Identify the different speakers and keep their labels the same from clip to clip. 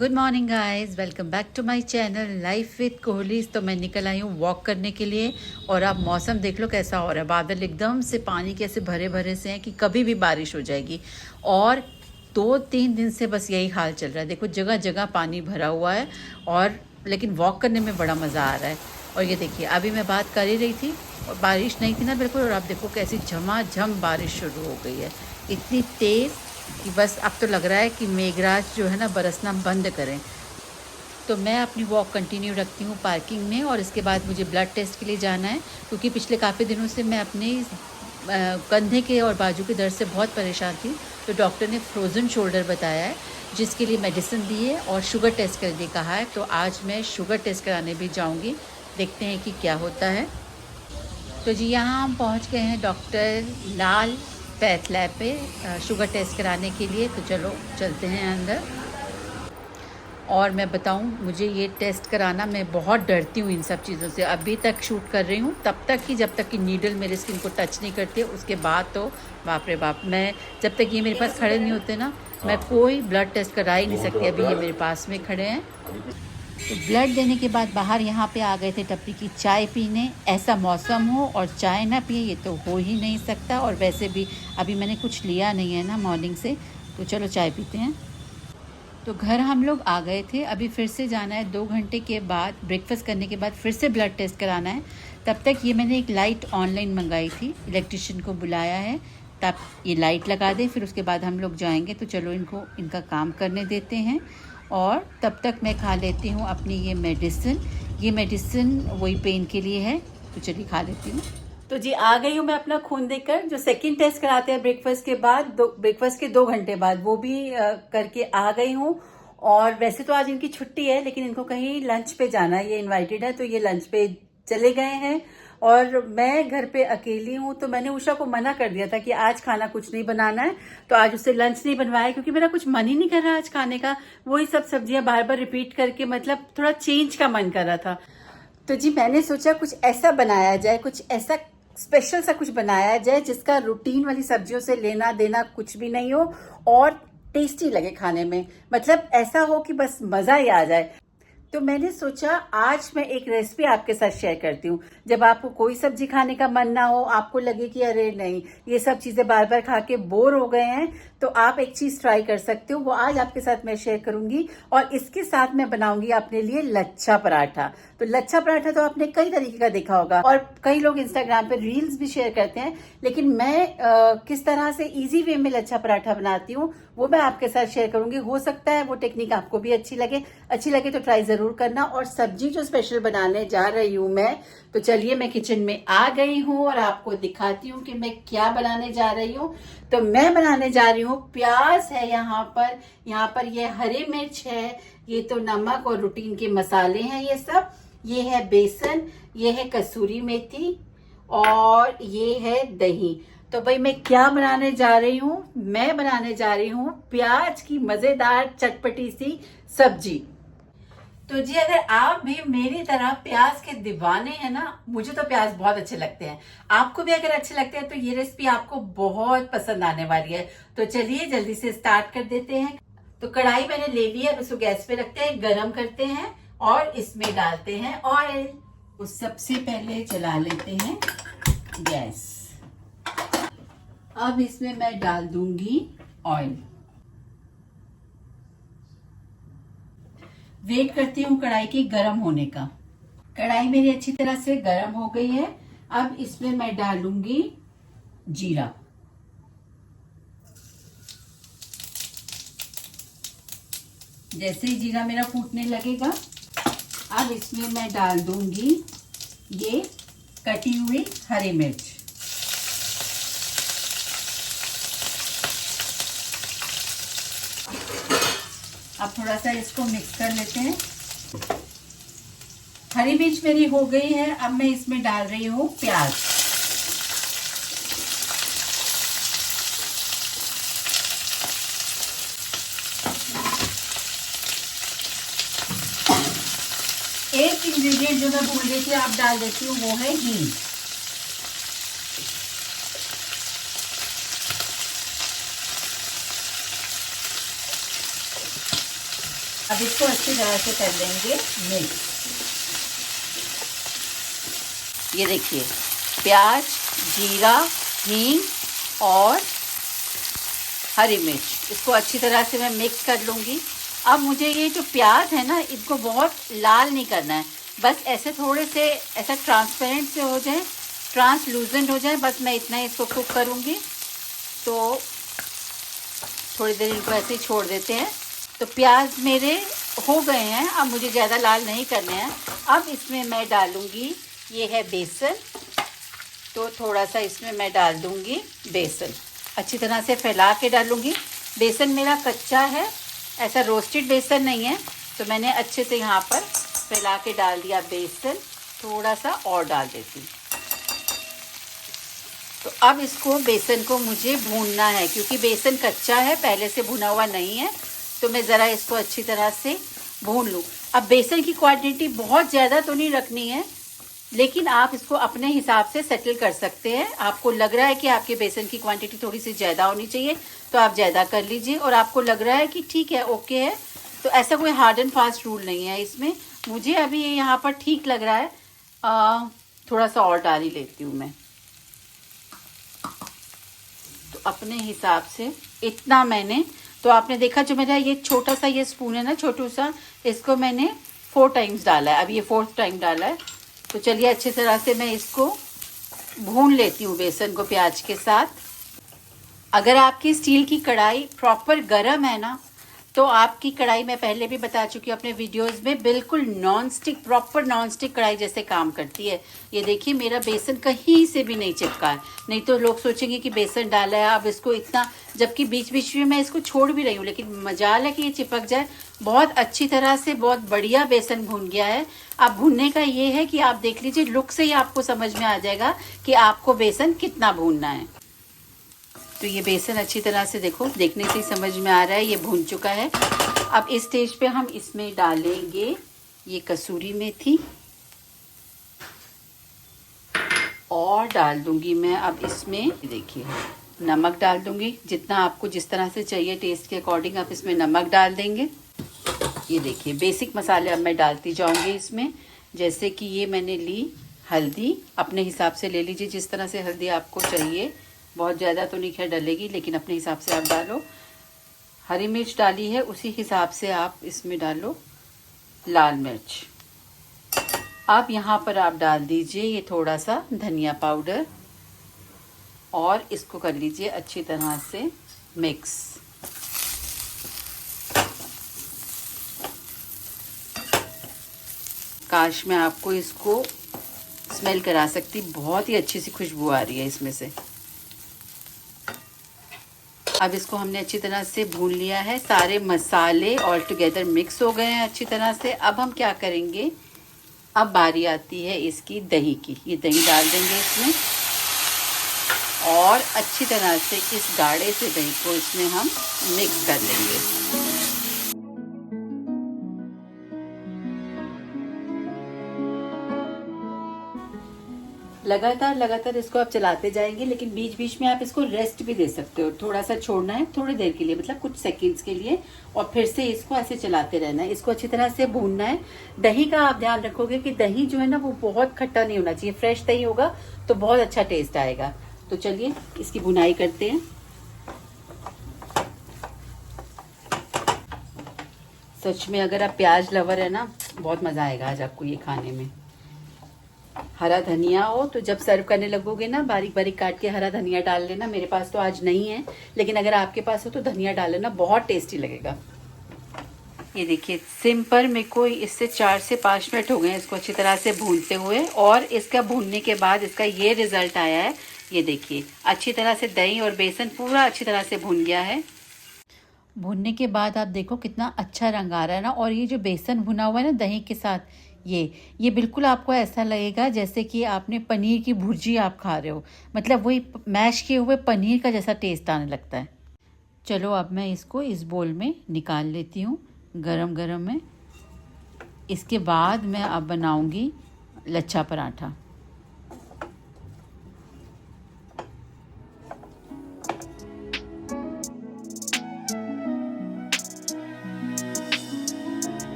Speaker 1: Good morning guys, welcome back to my channel life with Kohli. तो मैं निकल आई हूँ वॉक करने के लिए और अब मौसम देख लो कैसा हो रहा है। बादल एकदम से पानी कैसे भरे भरे से हैं कि कभी भी बारिश हो जाएगी। और 2-3 दिन से बस यही हाल चल रहा है। देखो जगह जगह पानी भरा हुआ है और लेकिन वॉक करने में बड़ा मज़ा आ रहा है। और ये देखिए अभी मैं बात कर ही रही थी और बारिश नहीं थी ना बिल्कुल, और आप देखो कैसी झमाझम बारिश शुरू हो गई है, इतनी तेज़ कि बस अब तो लग रहा है कि मेघराज जो है ना बरसना बंद करें। तो मैं अपनी वॉक कंटिन्यू रखती हूँ पार्किंग में, और इसके बाद मुझे ब्लड टेस्ट के लिए जाना है क्योंकि पिछले काफ़ी दिनों से मैं अपने कंधे के और बाजू के दर्द से बहुत परेशान थी। तो डॉक्टर ने फ्रोज़न शोल्डर बताया है, जिसके लिए मेडिसिन दी है और शुगर टेस्ट करने कहा है। तो आज मैं शुगर टेस्ट कराने भी जाऊँगी, देखते हैं कि क्या होता है। तो जी यहाँ हम पहुँच गए हैं डॉक्टर लाल पैथ लैब पे शुगर टेस्ट कराने के लिए। तो चलो चलते हैं अंदर। और मैं बताऊं, मुझे ये टेस्ट कराना, मैं बहुत डरती हूँ इन सब चीज़ों से। अभी तक शूट कर रही हूँ तब तक कि जब तक कि नीडल मेरे स्किन को टच नहीं करती है, उसके बाद तो बाप रे बाप, मैं जब तक ये मेरे पास खड़े नहीं होते ना, मैं कोई ब्लड टेस्ट करा ही नहीं सकती। अभी ये मेरे पास में खड़े हैं। तो ब्लड देने के बाद बाहर यहाँ पे आ गए थे टपरी की चाय पीने। ऐसा मौसम हो और चाय ना पिए ये तो हो ही नहीं सकता। और वैसे भी अभी मैंने कुछ लिया नहीं है ना मॉर्निंग से, तो चलो चाय पीते हैं। तो घर हम लोग आ गए थे, अभी फिर से जाना है 2 घंटे के बाद, ब्रेकफास्ट करने के बाद फिर से ब्लड टेस्ट कराना है। तब तक ये मैंने एक लाइट ऑनलाइन मंगाई थी, इलेक्ट्रिशियन को बुलाया है, तब ये लाइट लगा दे, फिर उसके बाद हम लोग जाएंगे। तो चलो इनको इनका काम करने देते हैं और तब तक मैं खा लेती हूँ अपनी ये मेडिसिन। ये मेडिसिन वही पेन के लिए है, तो चलिए खा लेती हूँ। तो जी आ गई हूँ मैं अपना खून देकर, जो सेकंड टेस्ट कराते हैं ब्रेकफास्ट के बाद, ब्रेकफास्ट के 2 घंटे बाद, वो भी करके आ गई हूँ। और वैसे तो आज इनकी छुट्टी है, लेकिन इनको कहीं लंच पे जाना है, ये इनवाइटेड है तो ये लंच पे चले गए हैं। और मैं घर पे अकेली हूँ, तो मैंने उषा को मना कर दिया था कि आज खाना कुछ नहीं बनाना है, तो आज उससे लंच नहीं बनवाया क्योंकि मेरा कुछ मन ही नहीं कर रहा आज खाने का। वही सब सब्जियां बार बार रिपीट करके, मतलब थोड़ा चेंज का मन कर रहा था। तो जी मैंने सोचा कुछ ऐसा बनाया जाए, कुछ ऐसा स्पेशल सा कुछ बनाया जाए जिसका रूटीन वाली सब्जियों से लेना देना कुछ भी नहीं हो और टेस्टी लगे खाने में, मतलब ऐसा हो कि बस मजा ही आ जाए। तो मैंने सोचा आज मैं एक रेसिपी आपके साथ शेयर करती हूँ। जब आपको कोई सब्जी खाने का मन ना हो, आपको लगे कि अरे नहीं ये सब चीजें बार बार खा के बोर हो गए हैं, तो आप एक चीज ट्राई कर सकते हो, वो आज आपके साथ मैं शेयर करूंगी। और इसके साथ मैं बनाऊंगी अपने लिए लच्छा पराठा। तो लच्छा पराठा तो आपने कई तरीके का देखा होगा और कई लोग इंस्टाग्राम पे रील्स भी शेयर करते हैं, लेकिन मैं किस तरह से इजी वे में लच्छा पराठा बनाती हूँ वो मैं आपके साथ शेयर करूंगी। हो सकता है वो टेक्निक आपको भी अच्छी लगे तो ट्राई जरूर करना। और सब्जी जो स्पेशल बनाने जा रही हूँ मैं, तो चलिए मैं किचन में आ गई हूँ और आपको दिखाती हूँ कि मैं क्या बनाने जा रही हूँ। तो मैं बनाने जा रही हूँ, प्याज है यहाँ पर ये हरी मिर्च है, ये तो नमक और रूटीन के मसाले हैं ये सब, ये है बेसन, ये है कसूरी मेथी और ये है दही। तो भाई मैं क्या बनाने जा रही हूँ, मैं बनाने जा रही हूँ प्याज की मजेदार चटपटी सी सब्जी। तो जी अगर आप भी मेरी तरह प्याज के दीवाने हैं ना, मुझे तो प्याज बहुत अच्छे लगते हैं, आपको भी अगर अच्छे लगते हैं तो ये रेसिपी आपको बहुत पसंद आने वाली है। तो चलिए जल्दी से स्टार्ट कर देते हैं। तो कढ़ाई मैंने ले ली है, उसको गैस पे रखते हैं, गरम करते हैं और इसमें डालते हैं ऑयल। तो सबसे पहले जला लेते हैं गैस। अब इसमें मैं डाल दूंगी ऑयल। वेट करती हूँ कढ़ाई के गरम होने का। कढ़ाई मेरी अच्छी तरह से गरम हो गई है। अब इसमें मैं डालूंगी जीरा। जैसे ही जीरा मेरा फूटने लगेगा, अब इसमें मैं डाल दूंगी ये कटी हुई हरी मिर्च। अब थोड़ा सा इसको मिक्स कर लेते हैं। हरी मिर्च मेरी हो गई है, अब मैं इसमें डाल रही हूँ प्याज। एक इंग्रेडिएंट जो मैं भूल गई थी आप डाल देती हूँ, वो है हींग। अब इसको अच्छी तरह से कर लेंगे मिक्स। ये देखिए प्याज, जीरा, हींग और हरी मिर्च, इसको अच्छी तरह से मैं मिक्स कर लूँगी। अब मुझे ये जो प्याज है ना, इनको बहुत लाल नहीं करना है, बस ऐसे थोड़े से ऐसा ट्रांसपेरेंट से हो जाए, ट्रांसलूजेंट हो जाए, बस मैं इतना ही इसको कुक करूँगी। तो थोड़ी देर इनको ऐसे ही छोड़ देते हैं। तो प्याज मेरे हो गए हैं, अब मुझे ज़्यादा लाल नहीं करने हैं। अब इसमें मैं डालूँगी, ये है बेसन, तो थोड़ा सा इसमें मैं डाल दूँगी बेसन, अच्छी तरह से फैला के डालूँगी। बेसन मेरा कच्चा है, ऐसा रोस्टेड बेसन नहीं है, तो मैंने अच्छे से यहाँ पर फैला के डाल दिया बेसन। थोड़ा सा और डाल देती। तो अब इसको बेसन को मुझे भूनना है, क्योंकि बेसन कच्चा है, पहले से भुना हुआ नहीं है, तो मैं ज़रा इसको अच्छी तरह से भून लूँ। अब बेसन की क्वांटिटी बहुत ज़्यादा तो नहीं रखनी है, लेकिन आप इसको अपने हिसाब से सेटल कर सकते हैं। आपको लग रहा है कि आपके बेसन की क्वांटिटी थोड़ी सी ज़्यादा होनी चाहिए, तो आप ज़्यादा कर लीजिए, और आपको लग रहा है कि ठीक है, ओके है, तो ऐसा कोई हार्ड एंड फास्ट रूल नहीं है इसमें। मुझे अभी ये यहाँ पर ठीक लग रहा है, थोड़ा सा और डाल ही लेती हूँ मैं। तो अपने हिसाब से इतना मैंने, तो आपने देखा जो मेरा ये छोटा सा ये स्पून है ना, छोटू सा, इसको मैंने 4 टाइम्स डाला है, अब ये 4th टाइम डाला है। तो चलिए अच्छी तरह से मैं इसको भून लेती हूँ बेसन को प्याज के साथ। अगर आपकी स्टील की कढ़ाई प्रॉपर गरम है ना, तो आपकी कढ़ाई, मैं पहले भी बता चुकी हूँ अपने वीडियोस में, बिल्कुल non stick, proper noun stick कढ़ाई जैसे काम करती है। ये देखिए मेरा बेसन कहीं से भी नहीं चिपका है, नहीं तो लोग सोचेंगे कि बेसन डाला है अब इसको इतना, जबकि बीच बीच में मैं इसको छोड़ भी रही हूँ, लेकिन मजाल है कि ये चिपक जाए। बहुत अच्छी तरह से बहुत बढ़िया बेसन भुन गया है। अब भुनने का ये है कि आप देख लीजिए, लुक से ही आपको समझ में आ जाएगा कि आपको बेसन कितना भूनना है। तो ये बेसन अच्छी तरह से देखो, देखने से ही समझ में आ रहा है ये भून चुका है। अब इस स्टेज पे हम इसमें डालेंगे ये कसूरी मेथी, और डाल दूंगी मैं अब इसमें, देखिए नमक डाल दूंगी, जितना आपको जिस तरह से चाहिए टेस्ट के अकॉर्डिंग आप इसमें नमक डाल देंगे। ये देखिए बेसिक मसाले अब मैं डालती जाऊंगी इसमें, जैसे कि ये मैंने ली हल्दी, अपने हिसाब से ले लीजिए जिस तरह से हल्दी आपको चाहिए, बहुत ज़्यादा तो नहीं खैर डलेगी, लेकिन अपने हिसाब से आप डालो। हरी मिर्च डाली है, उसी हिसाब से आप इसमें डालो लाल मिर्च। अब यहाँ पर आप डाल दीजिए ये थोड़ा सा धनिया पाउडर, और इसको कर लीजिए अच्छी तरह से मिक्स। काश मैं आपको इसको स्मेल करा सकती, बहुत ही अच्छी सी खुशबू आ रही है इसमें से। अब इसको हमने अच्छी तरह से भून लिया है, सारे मसाले ऑल टुगेदर मिक्स हो गए हैं अच्छी तरह से। अब हम क्या करेंगे, अब बारी आती है इसकी दही की। ये दही डाल देंगे इसमें, और अच्छी तरह से इस गाढ़े से दही को इसमें हम मिक्स कर लेंगे। लगातार इसको आप चलाते जाएंगे, लेकिन बीच बीच में आप इसको रेस्ट भी दे सकते हो, थोड़ा सा छोड़ना है थोड़ी देर के लिए, मतलब कुछ सेकंड्स के लिए, और फिर से इसको ऐसे चलाते रहना है। इसको अच्छी तरह से भूनना है। दही का आप ध्यान रखोगे कि दही जो है ना वो बहुत खट्टा नहीं होना चाहिए, फ्रेश दही होगा तो बहुत अच्छा टेस्ट आएगा। तो चलिए इसकी भुनाई करते हैं। सच में अगर आप प्याज लवर है ना, बहुत मजा आएगा आज आपको ये खाने में। हरा धनिया हो तो जब सर्व करने लगोगे ना, बारीक बारीक काट के हरा धनिया डाल लेना। मेरे पास तो आज नहीं है, लेकिन अगर आपके पास हो तो धनिया डाल लेना, बहुत टेस्टी लगेगा। ये देखिए सिम पर मेरे को इससे 4 से 5 मिनट हो गए इसको अच्छी तरह से भूनते हुए, और इसका भूनने के बाद इसका ये रिजल्ट आया है। ये देखिए अच्छी तरह से दही और बेसन पूरा अच्छी तरह से भून गया है। भुनने के बाद आप देखो कितना अच्छा रंग आ रहा है ना, और ये जो बेसन भुना हुआ है ना दही के साथ, ये बिल्कुल आपको ऐसा लगेगा जैसे कि आपने पनीर की भुर्जी आप खा रहे हो, मतलब वही मैश किए हुए पनीर का जैसा टेस्ट आने लगता है। चलो अब मैं इसको इस बोल में निकाल लेती हूँ गरम गरम में। इसके बाद मैं अब बनाऊँगी लच्छा पराठा।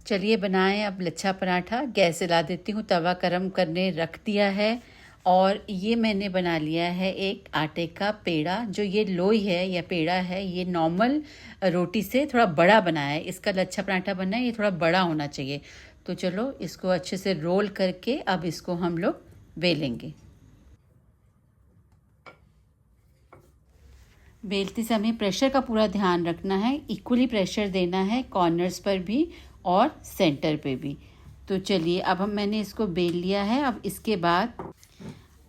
Speaker 1: चलिए बनाएं अब लच्छा पराठा। गैस जला देती हूँ, तवा गरम करने रख दिया है। और ये मैंने बना लिया है एक आटे का पेड़ा। जो ये लोई है या पेड़ा है, ये नॉर्मल रोटी से थोड़ा बड़ा बनाया है। इसका लच्छा पराठा बनना है, ये थोड़ा बड़ा होना चाहिए। तो चलो इसको अच्छे से रोल करके अब इसको हम लोग बेलेंगे। बेलते समय प्रेशर का पूरा ध्यान रखना है, इक्वली प्रेशर देना है कॉर्नर्स पर भी और सेंटर पे भी। तो चलिए अब मैंने इसको बेल लिया है। अब इसके बाद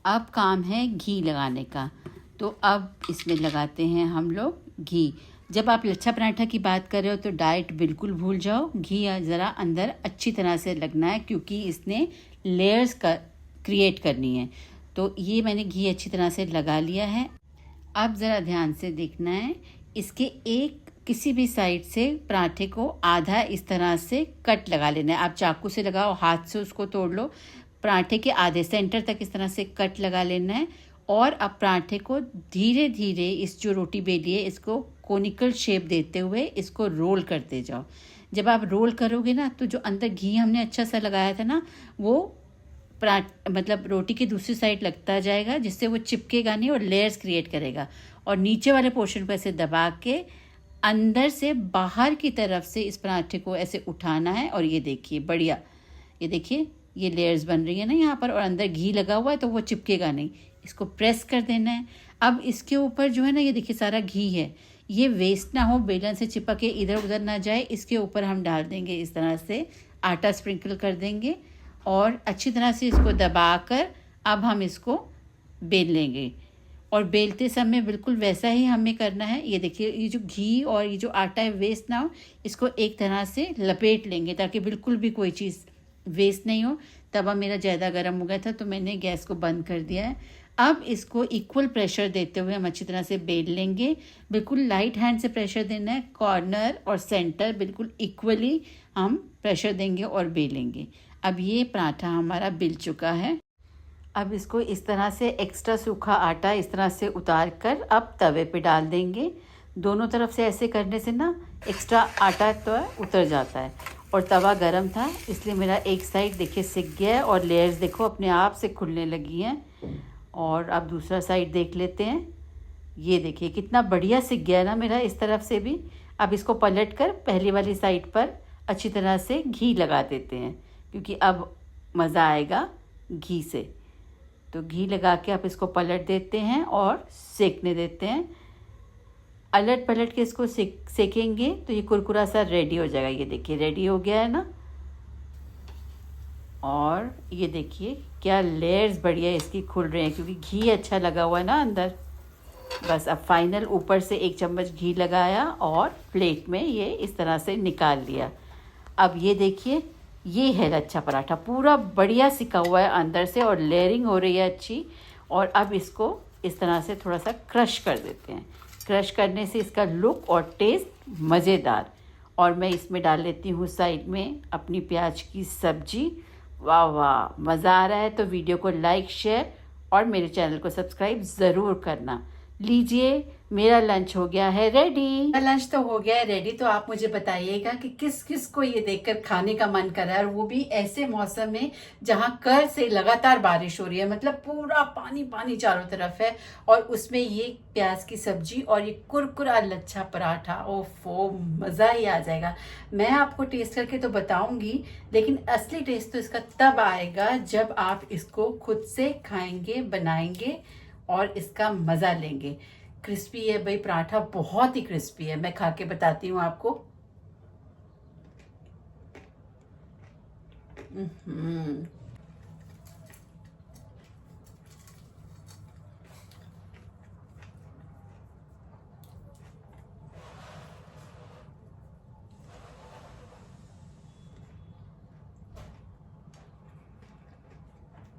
Speaker 1: अब काम है घी लगाने का। तो अब इसमें लगाते हैं हम लोग घी। जब आप लच्छा पराठा की बात कर रहे हो तो डाइट बिल्कुल भूल जाओ, घी ज़रा अंदर अच्छी तरह से लगना है क्योंकि इसने लेयर्स का क्रिएट करनी है। तो ये मैंने घी अच्छी तरह से लगा लिया है। अब ज़रा ध्यान से देखना है, इसके एक किसी भी साइड से पराठे को आधा इस तरह से कट लगा लेना है। आप चाकू से लगाओ, हाथ से उसको तोड़ लो। पराठे के आधे सेंटर तक इस तरह से कट लगा लेना है। और अब पराठे को धीरे धीरे इस जो रोटी बेली है इसको कोनिकल शेप देते हुए इसको रोल करते जाओ। जब आप रोल करोगे ना तो जो अंदर घी हमने अच्छा सा लगाया था ना, वो मतलब रोटी की दूसरी साइड लगता जाएगा, जिससे वो चिपकेगा नहीं और लेयर्स क्रिएट करेगा। और नीचे वाले पोर्शन को ऐसे दबा के अंदर से बाहर की तरफ से इस पराठे को ऐसे उठाना है। और ये देखिए बढ़िया, ये देखिए ये लेयर्स बन रही है ना यहाँ पर, और अंदर घी लगा हुआ है तो वो चिपकेगा नहीं। इसको प्रेस कर देना है। अब इसके ऊपर जो है ना, ये देखिए सारा घी है, ये वेस्ट ना हो, बेलन से चिपक के इधर उधर ना जाए। इसके ऊपर हम डाल देंगे इस तरह से आटा स्प्रिंकल कर देंगे और अच्छी तरह से इसको दबाकर अब हम इसको बेल लेंगे। और बेलते समय बिल्कुल वैसा ही हमें करना है। ये देखिए ये जो घी और ये जो आटा है वेस्ट ना हो, इसको एक तरह से लपेट लेंगे ताकि बिल्कुल भी कोई चीज़ वेस्ट नहीं हो। तवा मेरा ज़्यादा गर्म हो गया था तो मैंने गैस को बंद कर दिया है। अब इसको इक्वल प्रेशर देते हुए हम अच्छी तरह से बेल लेंगे। बिल्कुल लाइट हैंड से प्रेशर देना है, कॉर्नर और सेंटर बिल्कुल इक्वली हम प्रेशर देंगे और बेलेंगे। अब ये पराठा हमारा बिल चुका है। अब इसको इस तरह से एक्स्ट्रा सूखा आटा इस तरह से उतार कर अब तवे पे डाल देंगे। दोनों तरफ से ऐसे करने से ना एक्स्ट्रा आटा तो उतर जाता है। और तवा गरम था इसलिए मेरा एक साइड देखिए सिक गया है और लेयर्स देखो अपने आप से खुलने लगी हैं। और अब दूसरा साइड देख लेते हैं। ये देखिए कितना बढ़िया सिक गया है ना मेरा इस तरफ से भी। अब इसको पलट कर पहली वाली साइड पर अच्छी तरह से घी लगा देते हैं क्योंकि अब मज़ा आएगा घी से। तो घी लगा के आप इसको पलट देते हैं और सेकने देते हैं। अलट पलट के इसको सेकेंगे तो ये कुरकुरा सा रेडी हो जाएगा। ये देखिए रेडी हो गया है ना। और ये देखिए क्या लेयर्स बढ़िया इसकी खुल रहे हैं क्योंकि घी अच्छा लगा हुआ है ना अंदर। बस अब फाइनल ऊपर से 1 चम्मच घी लगाया और प्लेट में ये इस तरह से निकाल लिया। अब ये देखिए ये है लच्छा पराठा, पूरा बढ़िया सिका हुआ है अंदर से और लेयरिंग हो रही है अच्छी। और अब इसको इस तरह से थोड़ा सा क्रश कर देते हैं। क्रश करने से इसका लुक और टेस्ट मज़ेदार। और मैं इसमें डाल लेती हूँ साइड में अपनी प्याज की सब्जी। वाह वाह मज़ा आ रहा है। तो वीडियो को लाइक शेयर और मेरे चैनल को सब्सक्राइब ज़रूर करना। लीजिए मेरा लंच हो गया है रेडी। लंच तो हो गया है रेडी। तो आप मुझे बताइएगा कि किस किस को ये देखकर खाने का मन कर रहा है, और वो भी ऐसे मौसम में जहाँ कल से लगातार बारिश हो रही है। मतलब पूरा पानी पानी चारों तरफ है और उसमें ये प्याज की सब्जी और ये कुरकुरा लच्छा पराठा, ओफो मज़ा ही आ जाएगा। मैं आपको टेस्ट करके तो बताऊंगी, लेकिन असली टेस्ट तो इसका तब आएगा जब आप इसको खुद से खाएंगे, बनाएंगे और इसका मज़ा लेंगे। क्रिस्पी है भाई पराठा, बहुत ही क्रिस्पी है। मैं खा के बताती हूँ आपको।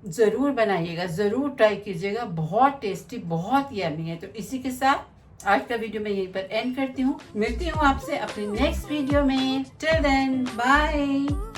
Speaker 1: ज़रूर बनाइएगा, ज़रूर ट्राई कीजिएगा, बहुत टेस्टी, बहुत यम्मी है। तो इसी के साथ आज का वीडियो मैं यहीं पर एंड करती हूँ। मिलती हूँ आपसे अपने नेक्स्ट वीडियो में। Till then bye.